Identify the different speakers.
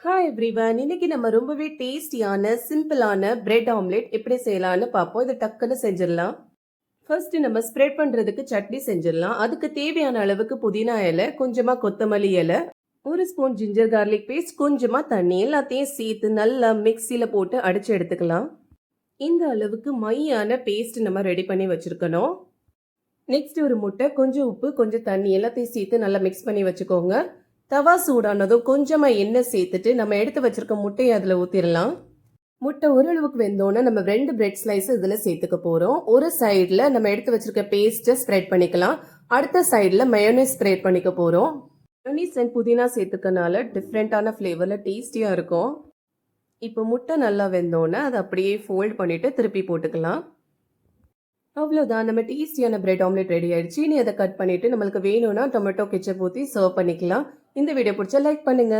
Speaker 1: Hi everyone. இன்னைக்கு நம்ம ரொம்பவே டேஸ்டியான சிம்பிளான பிரெட் ஆம்லெட் எப்படி செய்யலாம்னு பார்ப்போம். இதை டக்குன்னு செஞ்சிடலாம். ஃபர்ஸ்ட் நம்ம ஸ்ப்ரெட் பண்றதுக்கு சட்னி செஞ்சிடலாம். அதுக்கு தேவையான அளவுக்கு புதினா இலை, கொஞ்சமா கொத்தமல்லி இலை, ஒரு ஸ்பூன் ஜிஞ்சர் கார்லிக் பேஸ்ட், கொஞ்சமா தண்ணி எல்லாத்தையும் சேர்த்து நல்லா மிக்சியில போட்டு அடிச்சு எடுத்துக்கலாம். இந்த அளவுக்கு மையான பேஸ்ட் நம்ம ரெடி பண்ணி வச்சிருக்கணும். நெக்ஸ்ட் ஒரு முட்டை, கொஞ்சம் உப்பு, கொஞ்சம் தண்ணி எல்லாத்தையும் சேர்த்து நல்லா மிக்ஸ் பண்ணி வச்சுக்கோங்க. தவா சூடானதும் கொஞ்சமா எண்ணெய் சேர்த்துட்டு நம்ம எடுத்து வச்சிருக்க முட்டையை அதுல ஊத்திடலாம். முட்டை ஓரளவுக்கு வெந்தோன்னா நம்ம 2 பிரெட் ஸ்லைஸ் இதுல சேர்த்துக்க போறோம். ஒரு சைடுல நம்ம எடுத்து வச்சிருக்க பேஸ்ட்டை ஸ்ப்ரெட் பண்ணிக்கலாம். அடுத்த சைடுல மயோனைஸ் ஸ்ப்ரெட் பண்ணிக்க போறோம். மயோனைஸ் அண்ட் புதினா சேர்த்துக்கனால டிஃப்ரெண்டான ஃப்ளேவர்ல டேஸ்டியா இருக்கும். இப்போ முட்டை நல்லா வெந்தோன்னா அதை அப்படியே ஃபோல்ட் பண்ணிட்டு திருப்பி போட்டுக்கலாம். அவ்வளோதான், நம்ம டேஸ்டியான பிரெட் ஆம்லெட் ரெடி ஆயிடுச்சு. இனி அதை கட் பண்ணிட்டு நம்மளுக்கு வேணும்னா டொமேட்டோ கெச்சப் ஊற்றி சர்வ் பண்ணிக்கலாம். இந்த வீடியோ பிடிச்சா லைக் பண்ணுங்க.